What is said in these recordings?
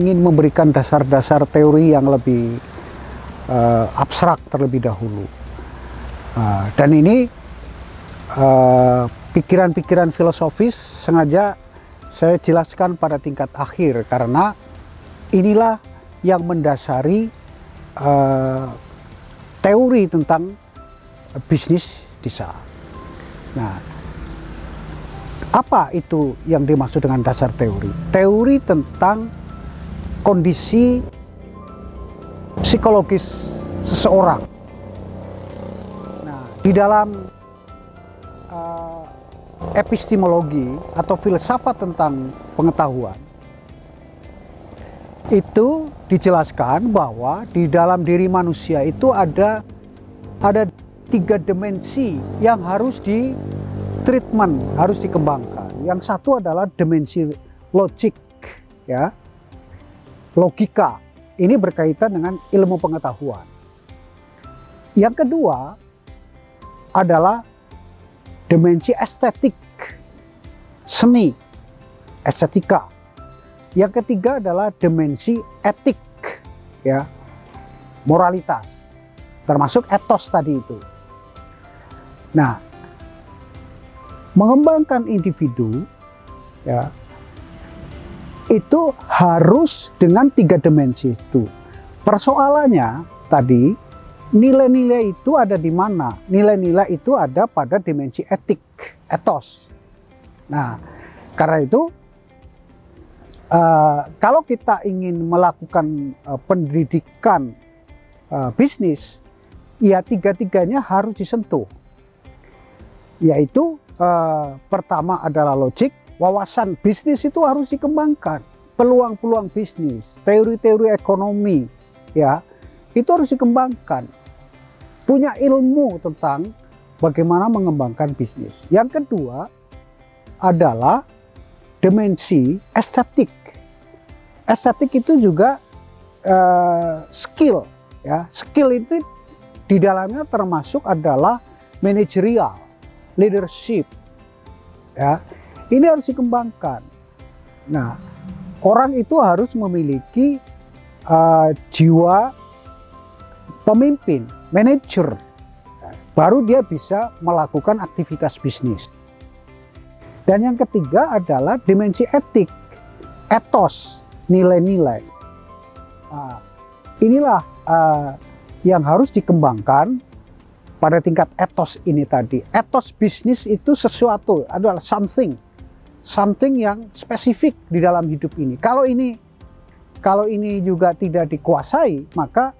ingin memberikan dasar-dasar teori yang lebih abstrak terlebih dahulu. Dan ini pikiran-pikiran filosofis sengaja saya jelaskan pada tingkat akhir, karena inilah yang mendasari teori tentang bisnis desa. Nah, apa itu yang dimaksud dengan dasar teori? Teori tentang kondisi psikologis seseorang. Nah, di dalam epistemologi atau filsafat tentang pengetahuan itu dijelaskan bahwa di dalam diri manusia itu ada 3 dimensi yang harus treatment, harus dikembangkan. Yang satu adalah dimensi logik, ya, logika. Ini berkaitan dengan ilmu pengetahuan. Yang kedua adalah dimensi estetik, seni, estetika. Yang ketiga adalah dimensi etik, ya, moralitas, termasuk etos tadi itu. Nah, mengembangkan individu, ya, itu harus dengan 3 dimensi itu. Persoalannya tadi, nilai-nilai itu ada di mana? Nilai-nilai itu ada pada dimensi etik, etos. Nah, karena itu kalau kita ingin melakukan pendidikan bisnis, ya 3-tiganya harus disentuh. Yaitu pertama adalah logik, wawasan bisnis itu harus dikembangkan, peluang-peluang bisnis, teori-teori ekonomi, ya, itu harus dikembangkan. Punya ilmu tentang bagaimana mengembangkan bisnis. Yang kedua adalah dimensi estetik. Estetik itu juga skill, ya. Skill itu di dalamnya termasuk adalah manajerial, leadership, ya. Ini harus dikembangkan. Nah, orang itu harus memiliki jiwa pemimpin, manajer, baru dia bisa melakukan aktivitas bisnis. Dan yang ketiga adalah dimensi etik, etos, nilai-nilai. Nah, inilah yang harus dikembangkan pada tingkat etos ini tadi. Etos bisnis itu sesuatu, adalah something yang spesifik di dalam hidup ini. Kalau ini juga tidak dikuasai, maka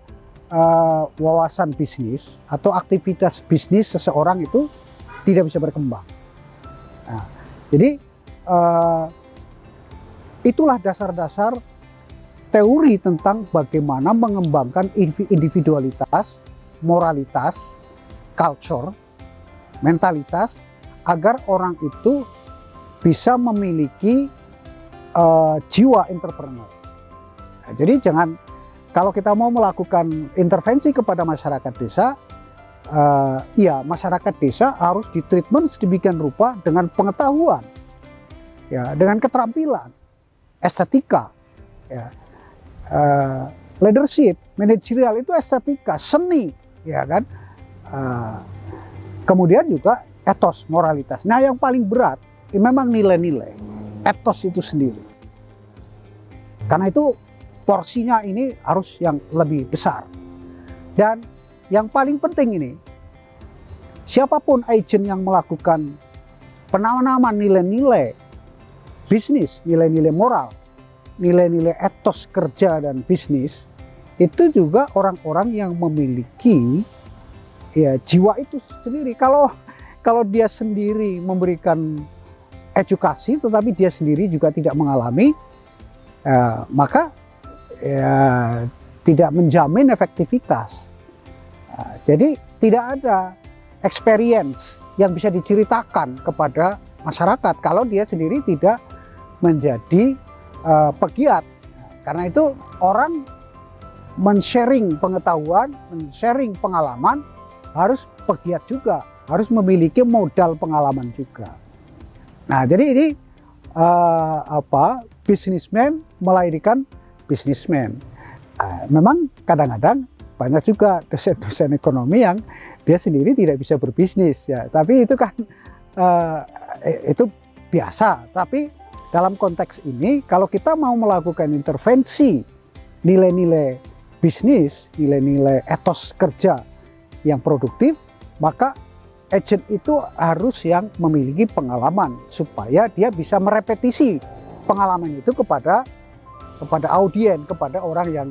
wawasan bisnis atau aktivitas bisnis seseorang itu tidak bisa berkembang. Nah, jadi itulah dasar-dasar teori tentang bagaimana mengembangkan individualitas, moralitas, culture, mentalitas, agar orang itu bisa memiliki jiwa entrepreneur. Nah, jadi kalau kita mau melakukan intervensi kepada masyarakat desa, ya masyarakat desa harus ditreatment sedemikian rupa dengan pengetahuan, ya, dengan keterampilan, estetika, ya, leadership, manajerial itu estetika, seni, ya kan, kemudian juga etos, moralitas. Nah, yang paling berat memang nilai-nilai, etos itu sendiri. Karena itu porsinya ini harus yang lebih besar. Dan yang paling penting ini, siapapun agent yang melakukan penanaman nilai-nilai bisnis, nilai-nilai moral, nilai-nilai etos kerja dan bisnis, itu juga orang-orang yang memiliki, ya, jiwa itu sendiri. Kalau dia sendiri memberikan edukasi tetapi dia sendiri juga tidak mengalami, maka ya tidak menjamin efektivitas. Jadi tidak ada experience yang bisa diceritakan kepada masyarakat kalau dia sendiri tidak menjadi pegiat. Karena itu orang men-sharing pengetahuan, men-sharing pengalaman harus pegiat juga, harus memiliki modal pengalaman juga. Nah, jadi ini businessman melahirkan businessman. Memang kadang-kadang banyak juga dosen-dosen ekonomi yang dia sendiri tidak bisa berbisnis ya, tapi itu kan itu biasa. Tapi dalam konteks ini, kalau kita mau melakukan intervensi nilai-nilai bisnis, nilai-nilai etos kerja yang produktif, maka agent itu harus yang memiliki pengalaman supaya dia bisa merepetisi pengalaman itu kepada audien, kepada orang yang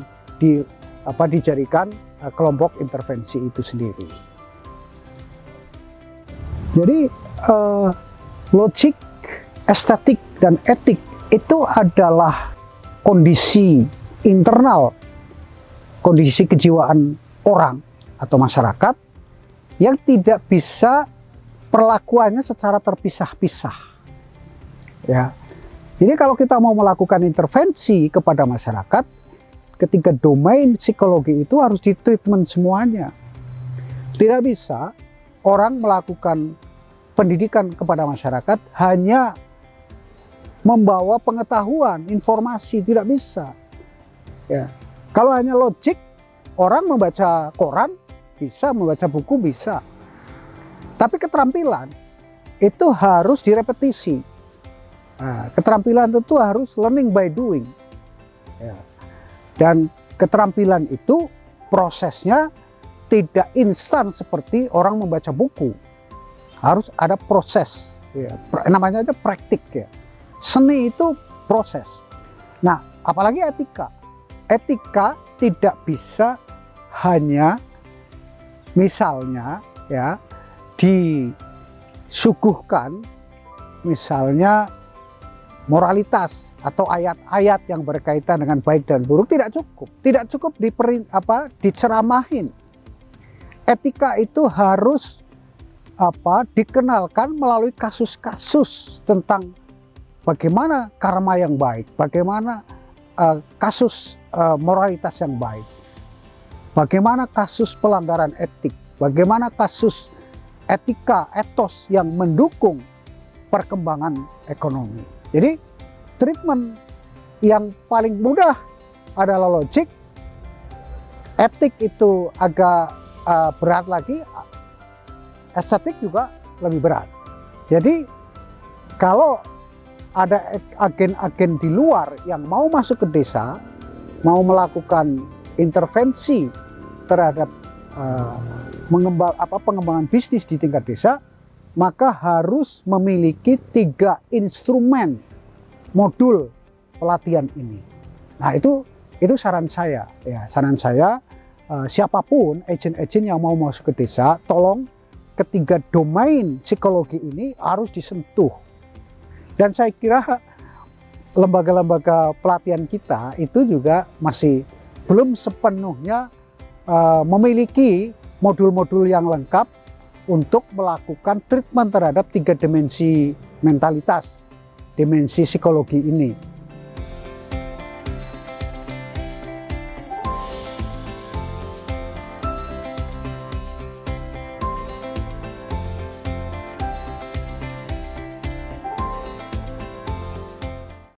dijadikan kelompok intervensi itu sendiri. Jadi logik, estetik, dan etik itu adalah kondisi internal, kondisi kejiwaan orang atau masyarakat yang tidak bisa perlakuannya secara terpisah-pisah. Ya. Jadi kalau kita mau melakukan intervensi kepada masyarakat, ketiga domain psikologi itu harus ditreatment semuanya. Tidak bisa orang melakukan pendidikan kepada masyarakat hanya membawa pengetahuan, informasi, tidak bisa. Ya. Kalau hanya logik, orang membaca koran bisa, membaca buku bisa. Tapi keterampilan itu harus direpetisi. Nah, keterampilan itu harus learning by doing. Ya. Dan keterampilan itu prosesnya tidak instan seperti orang membaca buku. Harus ada proses, ya. Namanya aja praktik ya. Seni itu proses. Nah, apalagi etika. Etika tidak bisa hanya misalnya ya disuguhkan misalnya moralitas atau ayat-ayat yang berkaitan dengan baik dan buruk, tidak cukup diceramahin. Etika itu harus dikenalkan melalui kasus-kasus tentang bagaimana karma yang baik, bagaimana kasus moralitas yang baik, bagaimana kasus pelanggaran etik, bagaimana kasus etika, etos yang mendukung perkembangan ekonomi. Jadi treatment yang paling mudah adalah logik, etik itu agak berat lagi, estetik juga lebih berat. Jadi kalau ada agen-agen di luar yang mau masuk ke desa, mau melakukan intervensi terhadap pengembangan bisnis di tingkat desa, maka harus memiliki 3 instrumen modul pelatihan ini. Nah, itu saran saya ya, siapapun agen-agen yang mau masuk ke desa, tolong ketiga domain psikologi ini harus disentuh. Dan saya kira lembaga-lembaga pelatihan kita itu juga masih belum sepenuhnya memiliki modul-modul yang lengkap untuk melakukan treatment terhadap 3 dimensi mentalitas, dimensi psikologi ini.